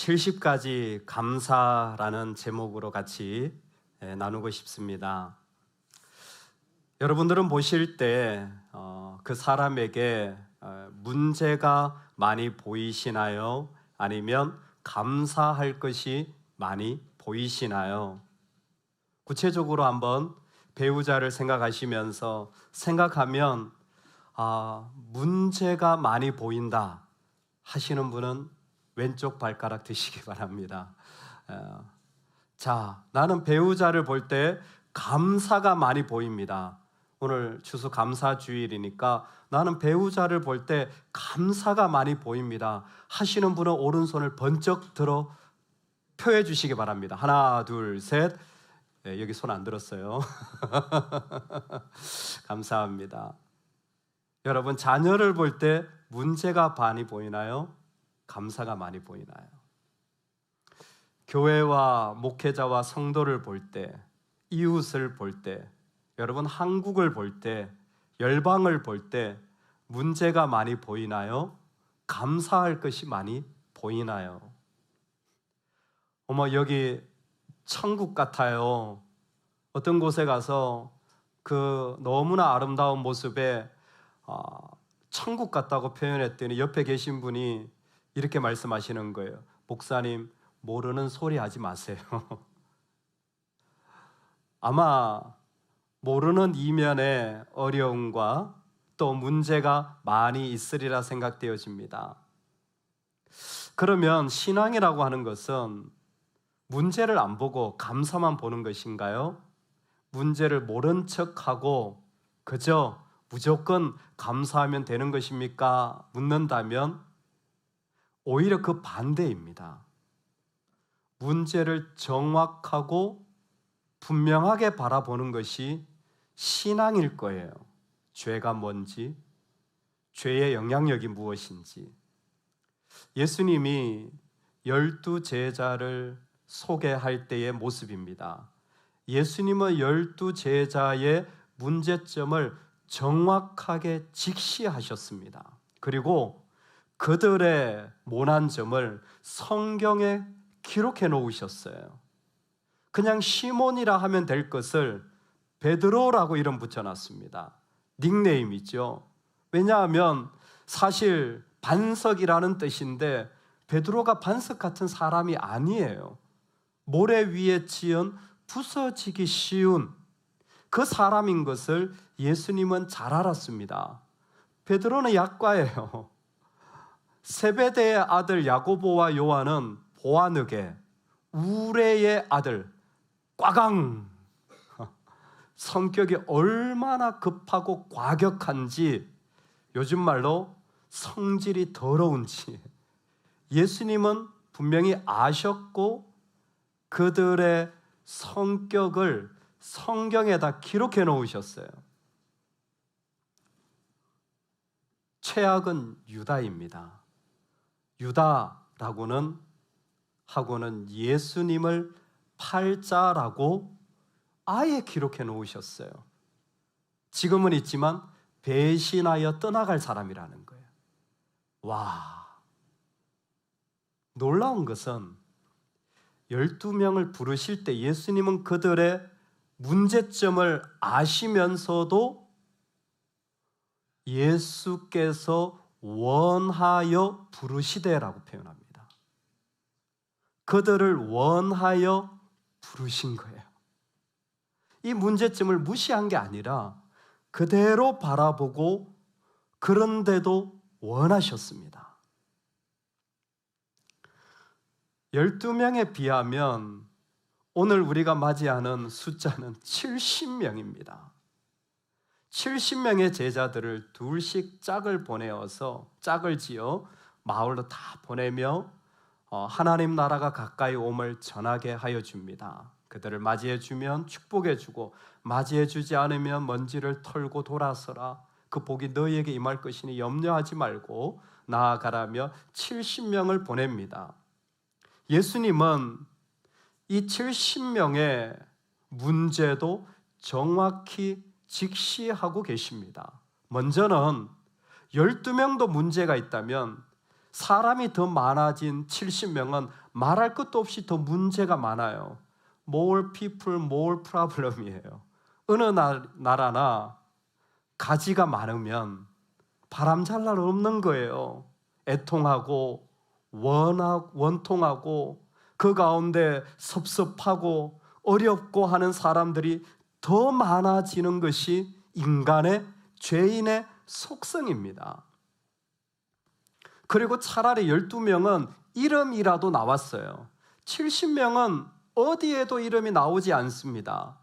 70가지 감사라는 제목으로 같이 나누고 싶습니다. 여러분들은 보실 때 그 사람에게 문제가 많이 보이시나요? 아니면 감사할 것이 많이 보이시나요? 구체적으로 한번 배우자를 생각하면 문제가 많이 보인다 하시는 분은 왼쪽 발가락 드시기 바랍니다. 자, 나는 배우자를 볼 때 감사가 많이 보입니다. 오늘 추수감사주일이니까 나는 배우자를 볼 때 감사가 많이 보입니다 하시는 분은 오른손을 번쩍 들어 표해 주시기 바랍니다. 하나, 둘, 셋. 여기 손 안 들었어요. 감사합니다. 여러분, 자녀를 볼 때 문제가 많이 보이나요? 감사가 많이 보이나요? 교회와 목회자와 성도를 볼 때, 이웃을 볼 때, 여러분 한국을 볼 때, 열방을 볼 때 문제가 많이 보이나요? 감사할 것이 많이 보이나요? 여기 천국 같아요. 어떤 곳에 가서 그 너무나 아름다운 모습에 천국 같다고 표현했더니 옆에 계신 분이 이렇게 말씀하시는 거예요. 목사님, 모르는 소리 하지 마세요. 아마 모르는 이면에 어려움과 또 문제가 많이 있으리라 생각되어집니다. 그러면 신앙이라고 하는 것은 문제를 안 보고 감사만 보는 것인가요? 문제를 모른 척하고 그저 무조건 감사하면 되는 것입니까? 묻는다면 오히려 그 반대입니다. 문제를 정확하고 분명하게 바라보는 것이 신앙일 거예요. 죄가 뭔지, 죄의 영향력이 무엇인지. 예수님이 12 제자를 소개할 때의 모습입니다. 예수님은 12 제자의 문제점을 정확하게 직시하셨습니다. 그리고 그들의 모난 점을 성경에 기록해 놓으셨어요. 그냥 시몬이라 하면 될 것을 베드로라고 이름 붙여놨습니다. 닉네임이죠. 왜냐하면 사실 반석이라는 뜻인데 베드로가 반석 같은 사람이 아니에요. 모래 위에 지은 부서지기 쉬운 그 사람인 것을 예수님은 잘 알았습니다. 베드로는 약과예요. 세베대의 아들 야고보와 요한은 보아느게, 우레의 아들 꽈강. 성격이 얼마나 급하고 과격한지, 요즘 말로 성질이 더러운지 예수님은 분명히 아셨고 그들의 성격을 성경에다 기록해 놓으셨어요. 최악은 유다입니다. 유다라고는 하고는 예수님을 팔자라고 아예 기록해 놓으셨어요. 지금은 있지만 배신하여 떠나갈 사람이라는 거예요. 와, 놀라운 것은 12명을 부르실 때 예수님은 그들의 문제점을 아시면서도 예수께서 원하여 부르시되라고 표현합니다. 그들을 원하여 부르신 거예요. 이 문제점을 무시한 게 아니라 그대로 바라보고 그런데도 원하셨습니다. 12명에 비하면 오늘 우리가 맞이하는 숫자는 70명입니다. 70명의 제자들을 둘씩 짝을 지어 마을로 다 보내며 하나님 나라가 가까이 옴을 전하게 하여 줍니다. 그들을 맞이해 주면 축복해 주고 맞이해 주지 않으면 먼지를 털고 돌아서라. 그 복이 너희에게 임할 것이니 염려하지 말고 나아가라며 70명을 보냅니다. 예수님은 이 70명의 문제도 정확히 직시하고 계십니다. 먼저는 12명도 문제가 있다면 사람이 더 많아진 70명은 말할 것도 없이 더 문제가 많아요. More people, more problem이에요. 어느 나라나 가지가 많으면 바람잘 날 없는 거예요. 애통하고 원통하고 그 가운데 섭섭하고 어렵고 하는 사람들이 더 많아지는 것이 인간의 죄인의 속성입니다. 그리고 차라리 12명은 이름이라도 나왔어요. 70명은 어디에도 이름이 나오지 않습니다.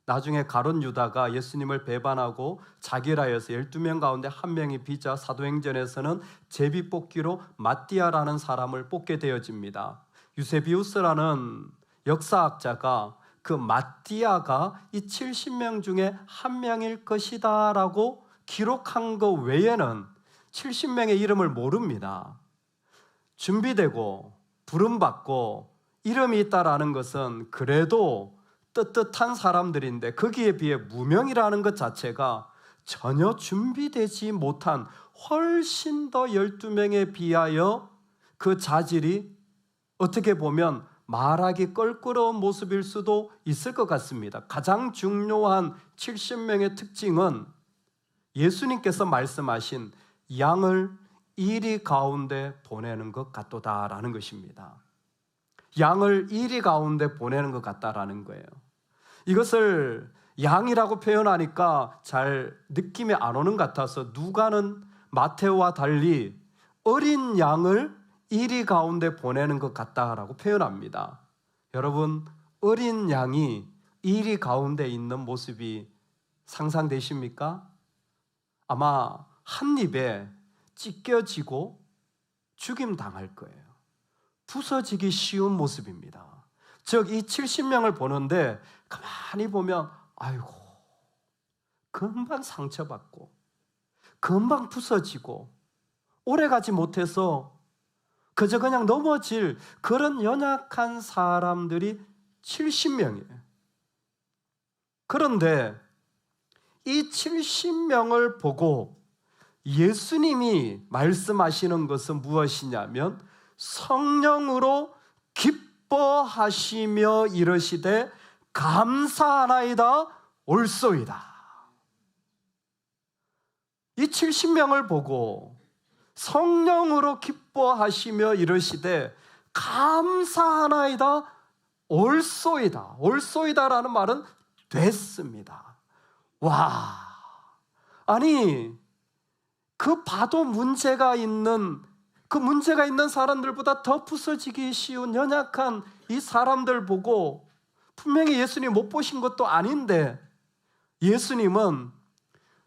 나중에 가룟 유다가 예수님을 배반하고 자기라 해서 12명 가운데 한 명이 비자 사도행전에서는 제비뽑기로 마띠아라는 사람을 뽑게 되어집니다. 유세비우스라는 역사학자가 그 마띠아가 이 70명 중에 한 명일 것이다 라고 기록한 것 외에는 70명의 이름을 모릅니다. 준비되고 부름받고 이름이 있다라는 것은 그래도 떳떳한 사람들인데 거기에 비해 무명이라는 것 자체가 전혀 준비되지 못한 훨씬 더 12명에 비하여 그 자질이 어떻게 보면 말하기 껄끄러운 모습일 수도 있을 것 같습니다. 가장 중요한 70명의 특징은 예수님께서 말씀하신 양을 이리 가운데 보내는 것 같도다라는 것입니다. 양을 이리 가운데 보내는 것 같다라는 거예요. 이것을 양이라고 표현하니까 잘 느낌이 안 오는 것 같아서 누가는 마테오와 달리 어린 양을 이리 가운데 보내는 것 같다라고 표현합니다. 여러분, 어린 양이 이리 가운데 있는 모습이 상상되십니까? 아마 한 입에 찢겨지고 죽임당할 거예요. 부서지기 쉬운 모습입니다. 즉, 이 70명을 보는데 가만히 보면 아이고, 금방 상처받고 금방 부서지고 오래가지 못해서 그저 그냥 넘어질 그런 연약한 사람들이 70명이에요. 그런데 이 70명을 보고 예수님이 말씀하시는 것은 무엇이냐면 성령으로 기뻐하시며 이르시되 감사하나이다 옳소이다. 이 70명을 보고 성령으로 기뻐하시며 이르시되 감사하나이다 옳소이다. 옳소이다라는 말은 됐습니다. 와, 아니 그 봐도 문제가 있는 사람들보다 더 부서지기 쉬운 연약한 이 사람들 보고 분명히 예수님 못 보신 것도 아닌데 예수님은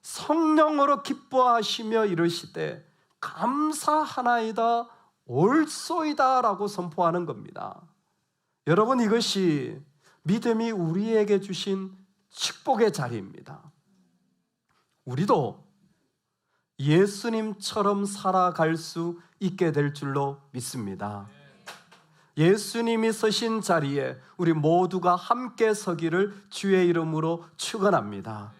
성령으로 기뻐하시며 이르시되 감사하나이다 옳소이다 라고 선포하는 겁니다. 여러분, 이것이 믿음이 우리에게 주신 축복의 자리입니다. 우리도 예수님처럼 살아갈 수 있게 될 줄로 믿습니다. 예수님이 서신 자리에 우리 모두가 함께 서기를 주의 이름으로 축원합니다.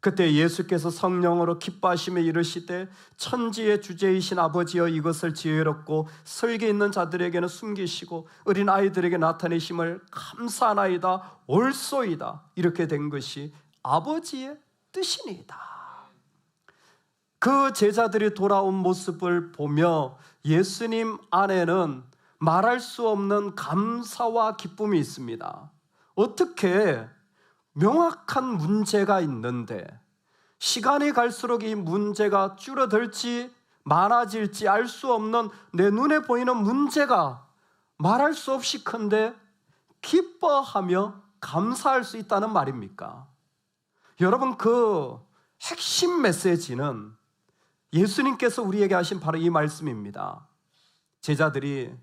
그때 예수께서 성령으로 기뻐하시며 이르시되 천지의 주제이신 아버지여 이것을 지혜롭고 설계 있는 자들에게는 숨기시고 어린 아이들에게 나타내심을 감사하나이다 옳소이다. 이렇게 된 것이 아버지의 뜻이니이다. 그 제자들이 돌아온 모습을 보며 예수님 안에는 말할 수 없는 감사와 기쁨이 있습니다. 어떻게 명확한 문제가 있는데 시간이 갈수록 이 문제가 줄어들지 많아질지 알 수 없는 내 눈에 보이는 문제가 말할 수 없이 큰데 기뻐하며 감사할 수 있다는 말입니까? 여러분, 그 핵심 메시지는 예수님께서 우리에게 하신 바로 이 말씀입니다. 제자들이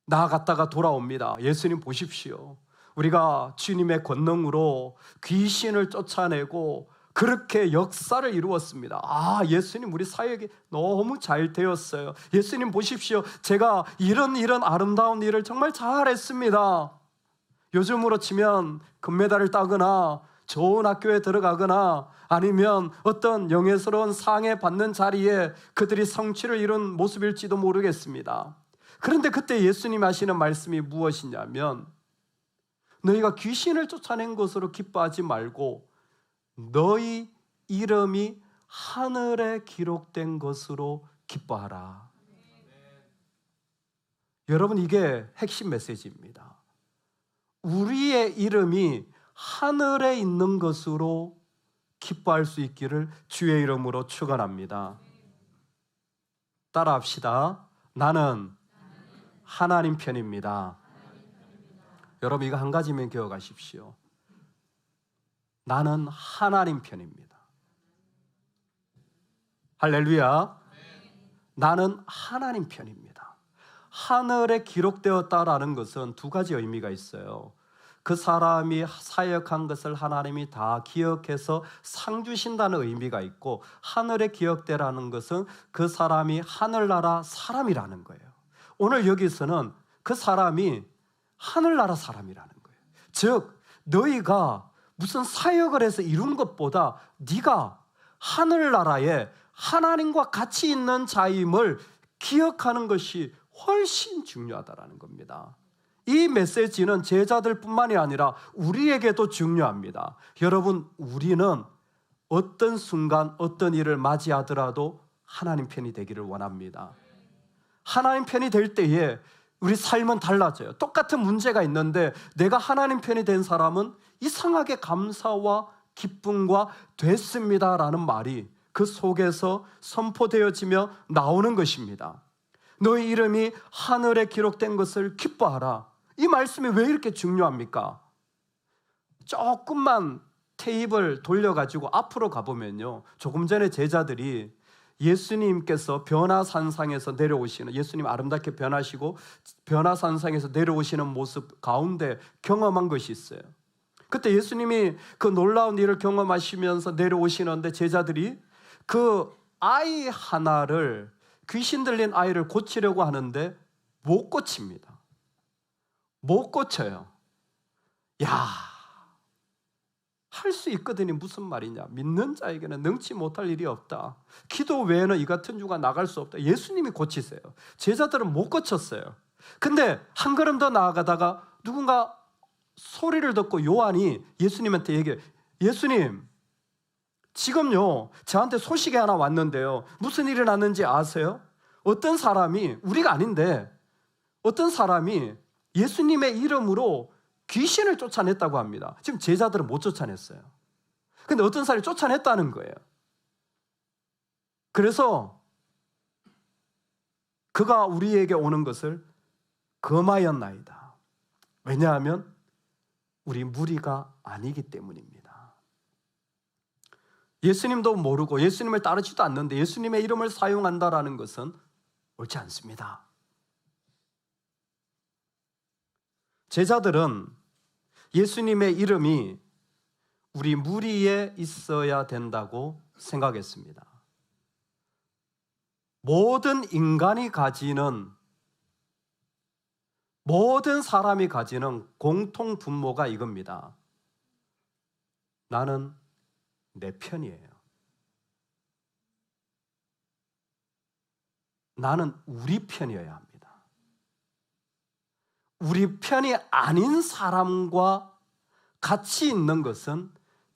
나아갔다가 돌아옵니다. 예수님 보십시오. 우리가 주님의 권능으로 귀신을 쫓아내고 그렇게 역사를 이루었습니다. 예수님 우리 사역이 너무 잘 되었어요. 예수님 보십시오. 제가 이런 아름다운 일을 정말 잘했습니다. 요즘으로 치면 금메달을 따거나 좋은 학교에 들어가거나 아니면 어떤 영예스러운 상에 받는 자리에 그들이 성취를 이룬 모습일지도 모르겠습니다. 그런데 그때 예수님이 하시는 말씀이 무엇이냐면 너희가 귀신을 쫓아낸 것으로 기뻐하지 말고 너희 이름이 하늘에 기록된 것으로 기뻐하라. 여러분, 이게 핵심 메시지입니다. 우리의 이름이 하늘에 있는 것으로 기뻐할 수 있기를 주의 이름으로 축원합니다. 따라합시다. 나는 하나님 편입니다. 여러분, 이거 한 가지만 기억하십시오. 나는 하나님 편입니다. 할렐루야. 나는 하나님 편입니다. 하늘에 기록되었다라는 것은 두 가지 의미가 있어요. 그 사람이 사역한 것을 하나님이 다 기억해서 상 주신다는 의미가 있고, 하늘에 기억되라는 것은 그 사람이 하늘나라 사람이라는 거예요. 오늘 여기서는 그 사람이 하늘나라 사람이라는 거예요. 즉 너희가 무슨 사역을 해서 이룬 것보다 네가 하늘나라에 하나님과 같이 있는 자임을 기억하는 것이 훨씬 중요하다는 겁니다. 이 메시지는 제자들뿐만이 아니라 우리에게도 중요합니다. 여러분, 우리는 어떤 순간 어떤 일을 맞이하더라도 하나님 편이 되기를 원합니다. 하나님 편이 될 때에 우리 삶은 달라져요. 똑같은 문제가 있는데 내가 하나님 편이 된 사람은 이상하게 감사와 기쁨과 됐습니다라는 말이 그 속에서 선포되어지며 나오는 것입니다. 너희 이름이 하늘에 기록된 것을 기뻐하라. 이 말씀이 왜 이렇게 중요합니까? 조금만 테이블 돌려가지고 앞으로 가보면요, 조금 전에 제자들이 예수님께서 변화산상에서 내려오시는, 예수님 아름답게 변하시고 변화산상에서 내려오시는 모습 가운데 경험한 것이 있어요. 그때 예수님이 그 놀라운 일을 경험하시면서 내려오시는데 제자들이 그 아이 하나를, 귀신 들린 아이를 고치려고 하는데 못 고칩니다. 못 고쳐요. 야, 할 수 있거든요. 무슨 말이냐? 믿는 자에게는 능치 못할 일이 없다. 기도 외에는 이 같은 주가 나갈 수 없다. 예수님이 고치세요. 제자들은 못 고쳤어요. 근데 한 걸음 더 나아가다가 누군가 소리를 듣고 요한이 예수님한테 얘기해요. 예수님, 지금요 저한테 소식이 하나 왔는데요, 무슨 일이 났는지 아세요? 어떤 사람이, 우리가 아닌데 어떤 사람이 예수님의 이름으로 귀신을 쫓아냈다고 합니다. 지금 제자들은 못 쫓아냈어요. 근데 어떤 사람이 쫓아냈다는 거예요. 그래서 그가 우리에게 오는 것을 금하였나이다. 왜냐하면 우리 무리가 아니기 때문입니다. 예수님도 모르고 예수님을 따르지도 않는데 예수님의 이름을 사용한다라는 것은 옳지 않습니다. 제자들은 예수님의 이름이 우리 무리에 있어야 된다고 생각했습니다. 모든 인간이 가지는, 모든 사람이 가지는 공통 분모가 이겁니다. 나는 내 편이에요. 나는 우리 편이어야 합니다. 우리 편이 아닌 사람과 같이 있는 것은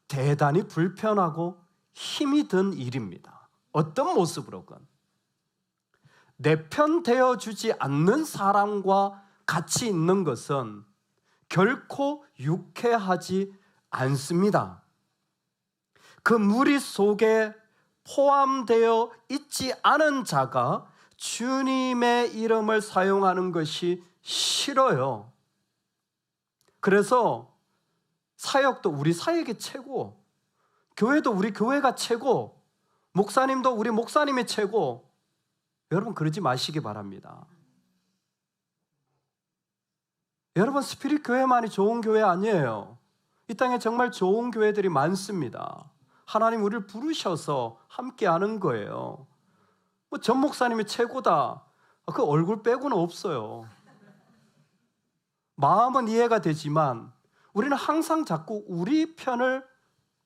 대단히 불편하고 힘이 든 일입니다. 어떤 모습으로건. 내 편 되어주지 않는 사람과 같이 있는 것은 결코 유쾌하지 않습니다. 그 무리 속에 포함되어 있지 않은 자가 주님의 이름을 사용하는 것이 싫어요. 그래서 사역도 우리 사역이 최고, 교회도 우리 교회가 최고, 목사님도 우리 목사님이 최고. 여러분, 그러지 마시기 바랍니다. 여러분, 스피릿 교회만이 좋은 교회 아니에요. 이 땅에 정말 좋은 교회들이 많습니다. 하나님 우리를 부르셔서 함께하는 거예요. 뭐 전 목사님이 최고다, 그 얼굴 빼고는 없어요. 마음은 이해가 되지만 우리는 항상 자꾸 우리 편을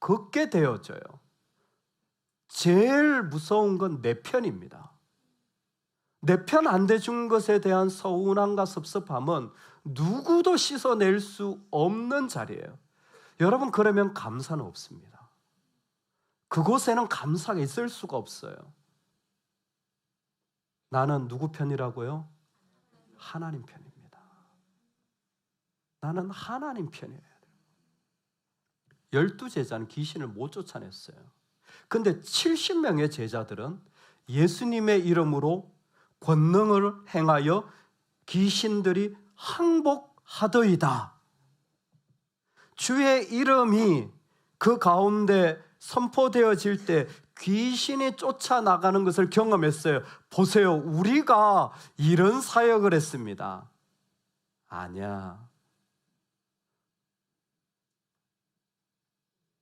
걷게 되어져요. 제일 무서운 건 내 편입니다. 내 편 안 돼준 것에 대한 서운함과 섭섭함은 누구도 씻어낼 수 없는 자리예요. 여러분, 그러면 감사는 없습니다. 그곳에는 감사가 있을 수가 없어요. 나는 누구 편이라고요? 하나님 편입니다. 나는 하나님 편이에요. 12제자는 귀신을 못 쫓아냈어요. 근데 70명의 제자들은 예수님의 이름으로 권능을 행하여 귀신들이 항복하더이다. 주의 이름이 그 가운데 선포되어질 때 귀신이 쫓아나가는 것을 경험했어요. 보세요, 우리가 이런 사역을 했습니다. 아니야.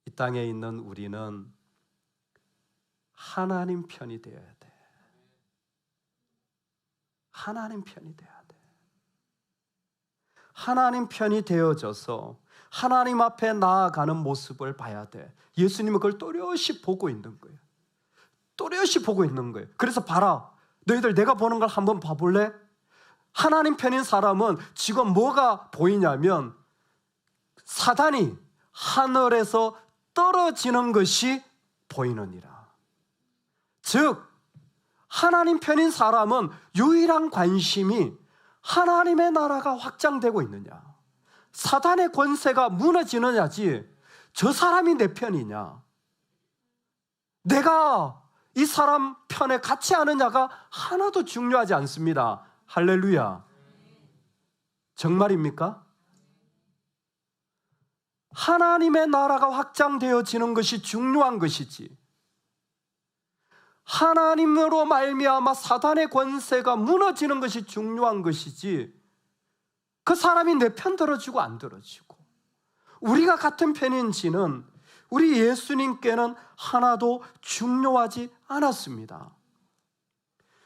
이 땅에 있는 우리는 하나님 편이 되어야 돼. 하나님 편이 돼야 돼. 하나님 편이 되어져서 하나님 앞에 나아가는 모습을 봐야 돼. 예수님은 그걸 또렷이 보고 있는 거예요. 또렷이 보고 있는 거예요. 그래서 봐라, 너희들 내가 보는 걸 한번 봐볼래? 하나님 편인 사람은 지금 뭐가 보이냐면 사단이 하늘에서 떨어지는 것이 보이느니라. 즉 하나님 편인 사람은 유일한 관심이 하나님의 나라가 확장되고 있느냐, 사단의 권세가 무너지느냐지 저 사람이 내 편이냐, 내가 이 사람 편에 같이 하느냐가 하나도 중요하지 않습니다. 할렐루야. 정말입니까? 하나님의 나라가 확장되어지는 것이 중요한 것이지, 하나님으로 말미암아 사단의 권세가 무너지는 것이 중요한 것이지, 그 사람이 내 편 들어주고 안 들어주고 우리가 같은 편인지는 우리 예수님께는 하나도 중요하지 않았습니다.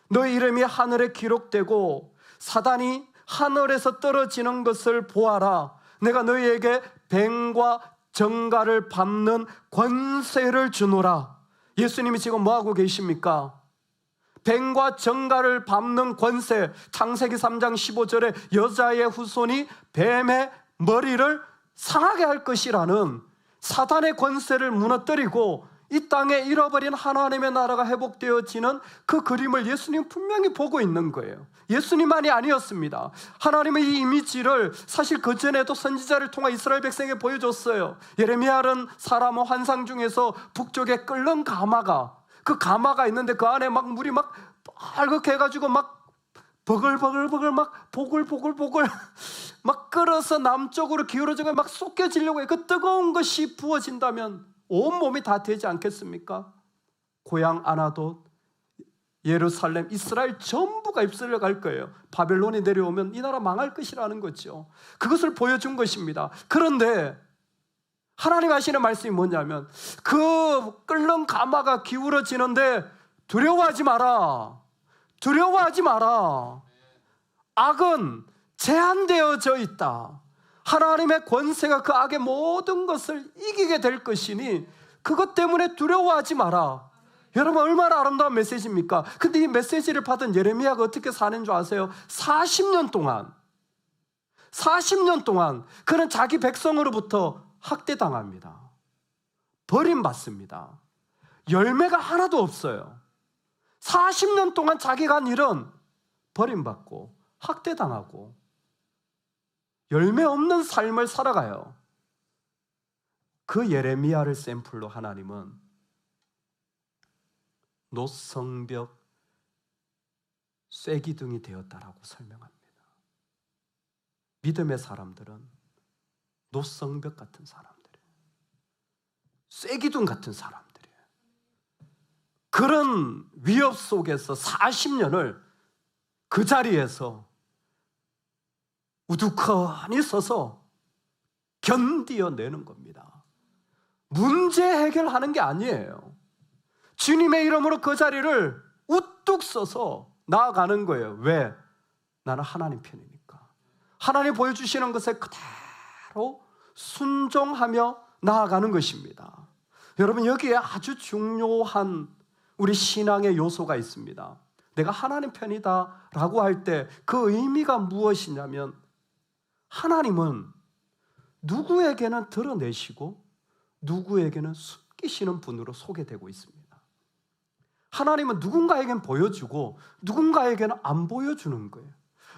너의 이름이 하늘에 기록되고 사단이 하늘에서 떨어지는 것을 보아라. 내가 너희에게 뱀과 정갈을 밟는 권세를 주노라. 예수님이 지금 뭐하고 계십니까? 뱀과 정갈을 밟는 권세. 창세기 3장 15절에 여자의 후손이 뱀의 머리를 상하게 할 것이라는 사단의 권세를 무너뜨리고 이 땅에 잃어버린 하나님의 나라가 회복되어지는 그 그림을 예수님 분명히 보고 있는 거예요. 예수님만이 아니었습니다. 하나님의 이 이미지를 사실 그전에도 선지자를 통해 이스라엘 백성에게 보여줬어요. 예레미야는 사람의 환상 중에서 북쪽에 끓는 가마가, 그 가마가 있는데 그 안에 막 물이 막 빨갛게 해가지고 막 버글버글버글 막 보글보글보글 막 끓어서 남쪽으로 기울어지고 막 쏟겨지려고 해요. 그 뜨거운 것이 부어진다면 온 몸이 다 되지 않겠습니까? 고향 아나돗, 예루살렘, 이스라엘 전부가 휩쓸려 갈 거예요. 바벨론이 내려오면 이 나라 망할 것이라는 거죠. 그것을 보여준 것입니다. 그런데 하나님 하시는 말씀이 뭐냐면 그 끓는 가마가 기울어지는데 두려워하지 마라. 두려워하지 마라. 악은 제한되어져 있다. 하나님의 권세가 그 악의 모든 것을 이기게 될 것이니 그것 때문에 두려워하지 마라. 여러분, 얼마나 아름다운 메시지입니까? 근데 이 메시지를 받은 예레미야가 어떻게 사는 줄 아세요? 40년 동안 그는 자기 백성으로부터 학대당합니다. 버림받습니다. 열매가 하나도 없어요. 40년 동안 자기가 한 일은 버림받고 학대당하고 열매 없는 삶을 살아가요. 그 예레미야를 샘플로 하나님은 노성벽 쇠기둥이 되었다라고 설명합니다. 믿음의 사람들은 노성벽 같은 사람들이에요. 쇠기둥 같은 사람들이에요. 그런 위협 속에서 40년을 그 자리에서 우두커니 서서 견디어내는 겁니다. 문제 해결하는 게 아니에요. 주님의 이름으로 그 자리를 우뚝 서서 나아가는 거예요. 왜? 나는 하나님 편이니까. 하나님 보여주시는 것에 그대로 순종하며 나아가는 것입니다. 여러분, 여기에 아주 중요한 우리 신앙의 요소가 있습니다. 내가 하나님 편이다 라고 할 때 그 의미가 무엇이냐면, 하나님은 누구에게는 드러내시고 누구에게는 숨기시는 분으로 소개되고 있습니다. 하나님은 누군가에게는 보여주고 누군가에게는 안 보여주는 거예요.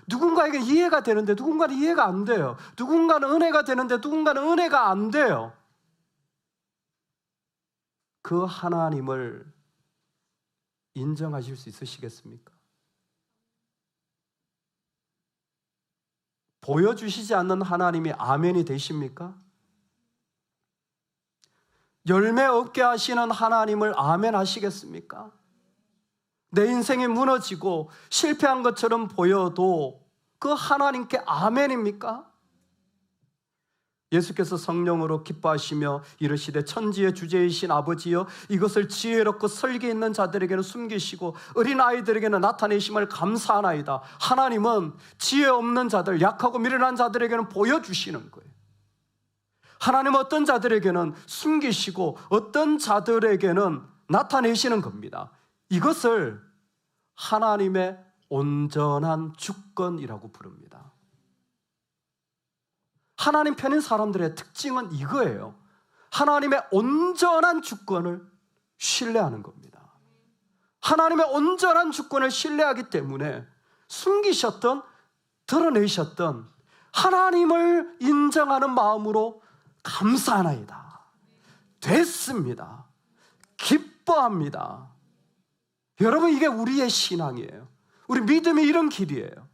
누군가에게는 이해가 되는데 누군가는 이해가 안 돼요. 누군가는 은혜가 되는데 누군가는 은혜가 안 돼요. 그 하나님을 인정하실 수 있으시겠습니까? 보여주시지 않는 하나님이 아멘이 되십니까? 열매 없게 하시는 하나님을 아멘 하시겠습니까? 내 인생이 무너지고 실패한 것처럼 보여도 그 하나님께 아멘입니까? 예수께서 성령으로 기뻐하시며 이르시되 천지의 주제이신 아버지여, 이것을 지혜롭고 설계 있는 자들에게는 숨기시고 어린 아이들에게는 나타내심을 감사하나이다. 하나님은 지혜 없는 자들, 약하고 미련한 자들에게는 보여주시는 거예요. 하나님은 어떤 자들에게는 숨기시고 어떤 자들에게는 나타내시는 겁니다. 이것을 하나님의 온전한 주권이라고 부릅니다. 하나님 편인 사람들의 특징은 이거예요. 하나님의 온전한 주권을 신뢰하는 겁니다. 하나님의 온전한 주권을 신뢰하기 때문에 숨기셨던, 드러내셨던 하나님을 인정하는 마음으로 감사하나이다, 됐습니다, 기뻐합니다. 여러분, 이게 우리의 신앙이에요. 우리 믿음이 이런 길이에요.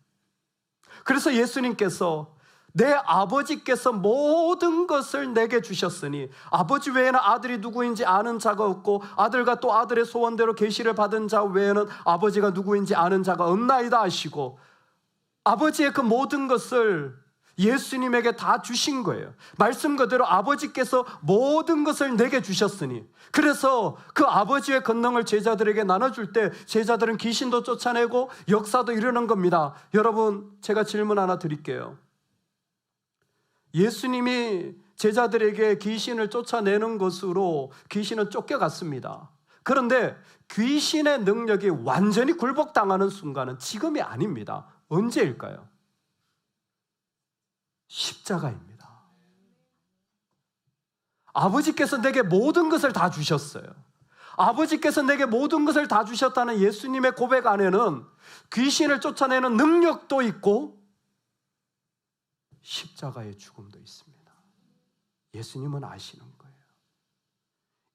그래서 예수님께서 내 아버지께서 모든 것을 내게 주셨으니 아버지 외에는 아들이 누구인지 아는 자가 없고 아들과 또 아들의 소원대로 계시를 받은 자 외에는 아버지가 누구인지 아는 자가 없나이다 하시고, 아버지의 그 모든 것을 예수님에게 다 주신 거예요. 말씀 그대로 아버지께서 모든 것을 내게 주셨으니, 그래서 그 아버지의 권능을 제자들에게 나눠줄 때 제자들은 귀신도 쫓아내고 역사도 이루는 겁니다. 여러분, 제가 질문 하나 드릴게요. 예수님이 제자들에게 귀신을 쫓아내는 것으로 귀신은 쫓겨갔습니다. 그런데 귀신의 능력이 완전히 굴복당하는 순간은 지금이 아닙니다. 언제일까요? 십자가입니다. 아버지께서 내게 모든 것을 다 주셨어요. 아버지께서 내게 모든 것을 다 주셨다는 예수님의 고백 안에는 귀신을 쫓아내는 능력도 있고 십자가의 죽음도 있습니다. 예수님은 아시는 거예요.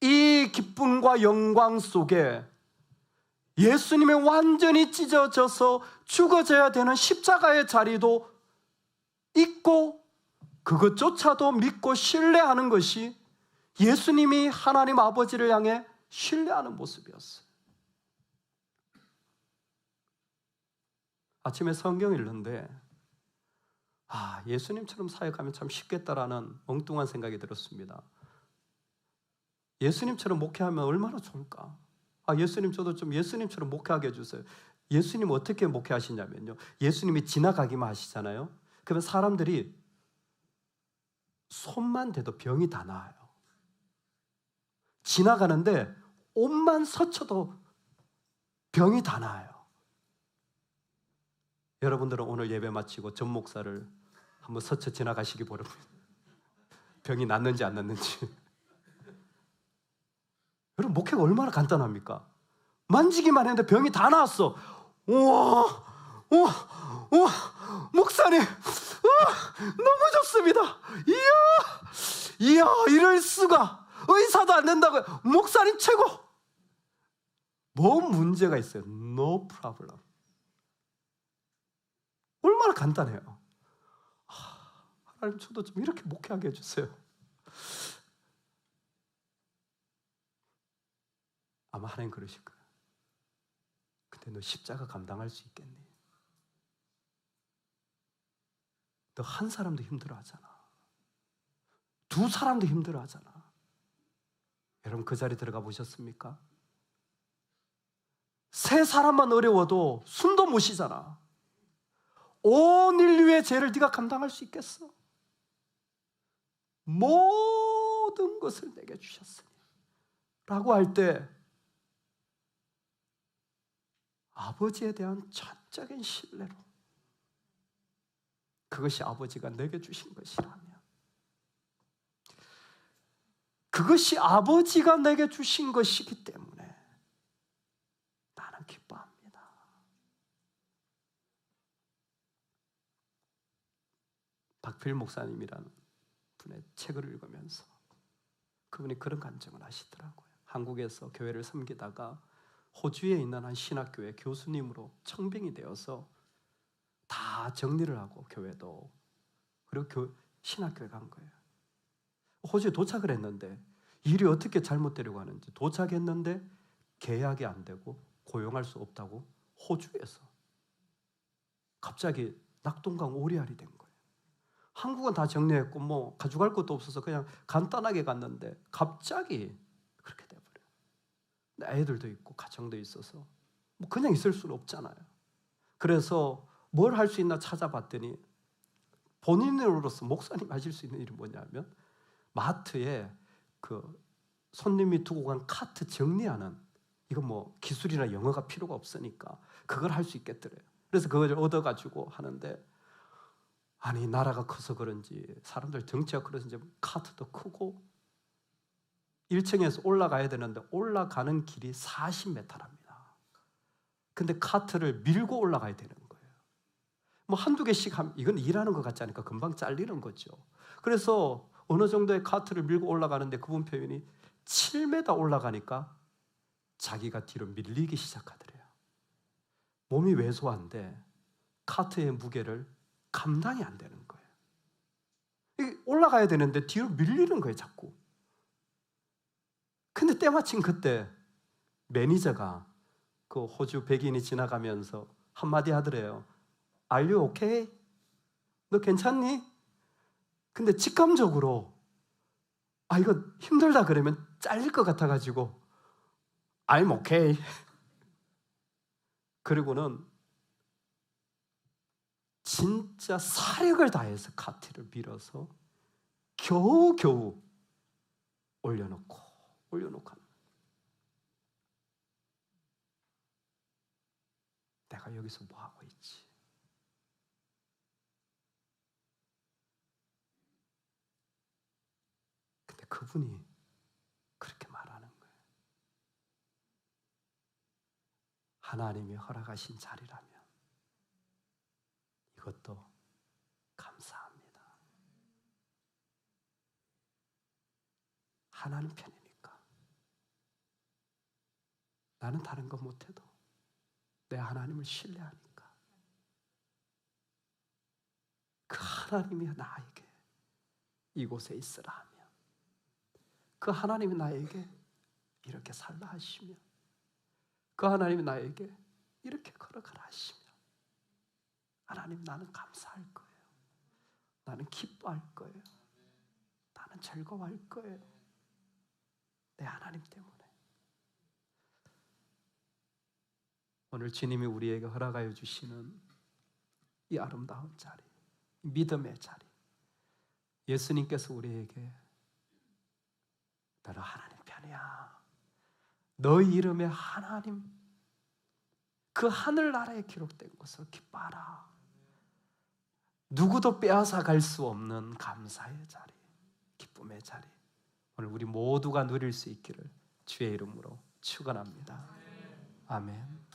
이 기쁨과 영광 속에 예수님이 완전히 찢어져서 죽어져야 되는 십자가의 자리도 있고, 그것조차도 믿고 신뢰하는 것이 예수님이 하나님 아버지를 향해 신뢰하는 모습이었어요. 아침에 성경 읽는데 예수님처럼 사역하면 참 쉽겠다라는 엉뚱한 생각이 들었습니다. 예수님처럼 목회하면 얼마나 좋을까? 예수님, 저도 좀 예수님처럼 목회하게 해주세요. 예수님 어떻게 목회하시냐면요, 예수님이 지나가기만 하시잖아요. 그러면 사람들이 손만 대도 병이 다 나아요. 지나가는데 옷만 스쳐도 병이 다 나아요. 여러분들은 오늘 예배 마치고 전 목사를 한번 스쳐 지나가시기 바랍니다. 병이 낫는지 안 낫는지. 여러분, 목회가 얼마나 간단합니까? 만지기만 했는데 병이 다 나았어. 우와, 목사님, 너무 좋습니다. 이야, 이럴 수가. 의사도 안 된다고요. 목사님 최고. 뭐 문제가 있어요? No problem. 얼마나 간단해요. 하나님, 저도 좀 이렇게 목회하게 해주세요. 아마 하나님 그러실 거예요. 근데 너 십자가 감당할 수 있겠니? 너 한 사람도 힘들어하잖아. 두 사람도 힘들어하잖아. 여러분, 그 자리 들어가 보셨습니까? 세 사람만 어려워도 숨도 못 쉬잖아. 온 인류의 죄를 네가 감당할 수 있겠어? 모든 것을 내게 주셨으니 라고 할 때 아버지에 대한 전적인 신뢰로 그것이 아버지가 내게 주신 것이라면, 그것이 아버지가 내게 주신 것이기 때문에 나는 기뻐합니다. 박필 목사님이라는 분의 책을 읽으면서 그분이 그런 간증을 하시더라고요. 한국에서 교회를 섬기다가 호주에 있는 한 신학교의 교수님으로 청빙이 되어서 다 정리를 하고 교회도, 그리고 신학교에 간 거예요. 호주에 도착을 했는데 일이 어떻게 잘못되려고 하는지, 도착했는데 계약이 안 되고 고용할 수 없다고 호주에서 갑자기 낙동강 오리알이 된 거예요. 한국은 다 정리했고 뭐 가져갈 것도 없어서 그냥 간단하게 갔는데 갑자기 그렇게 돼버려요. 애들도 있고 가정도 있어서 뭐 그냥 있을 수는 없잖아요. 그래서 뭘 할 수 있나 찾아봤더니 본인으로서 목사님 하실 수 있는 일이 뭐냐면 마트에 그 손님이 두고 간 카트 정리하는, 이건 뭐 기술이나 영어가 필요가 없으니까 그걸 할 수 있겠더래요. 그래서 그걸 얻어가지고 하는데, 아니 나라가 커서 그런지 사람들 덩치가 그런지 카트도 크고 1층에서 올라가야 되는데 올라가는 길이 40m랍니다. 근데 카트를 밀고 올라가야 되는 거예요. 뭐 한두 개씩 하면 이건 일하는 것 같지 않으니까 금방 잘리는 거죠. 그래서 어느 정도의 카트를 밀고 올라가는데 그분 표현이 7m 올라가니까 자기가 뒤로 밀리기 시작하더래요. 몸이 왜소한데 카트의 무게를 감당이 안 되는 거예요. 올라가야 되는데 뒤로 밀리는 거예요, 자꾸. 근데 때마침 그때 매니저가 그 호주 백인이 지나가면서 한마디 하더래요. Are you okay? 너 괜찮니? 근데 직감적으로 이거 힘들다 그러면 잘릴 것 같아가지고 I'm okay. 그리고는 진짜 사력을 다해서 카트를 밀어서 겨우겨우 올려놓고 내가 여기서 뭐 하고 있지? 근데 그분이 그렇게 말하는 거예요. 하나님이 허락하신 자리라면 이것도 감사합니다. 하나님 편이니까. 나는 다른 거 못해도 내 하나님을 신뢰하니까 그 하나님이 나에게 이곳에 있으라 하면, 그 하나님이 나에게 이렇게 살라 하시면, 그 하나님이 나에게 이렇게 걸어가라 하시면, 하나님 나는 감사할 거예요. 나는 기뻐할 거예요. 나는 즐거워할 거예요. 내 하나님 때문에. 오늘 주님이 우리에게 허락하여 주시는 이 아름다운 자리, 믿음의 자리, 예수님께서 우리에게 너는 하나님 편이야, 너희 이름에 하나님, 그 하늘나라에 기록된 것을 기뻐하라, 누구도 빼앗아 갈 수 없는 감사의 자리, 기쁨의 자리, 오늘 우리 모두가 누릴 수 있기를 주의 이름으로 축원합니다. 아멘.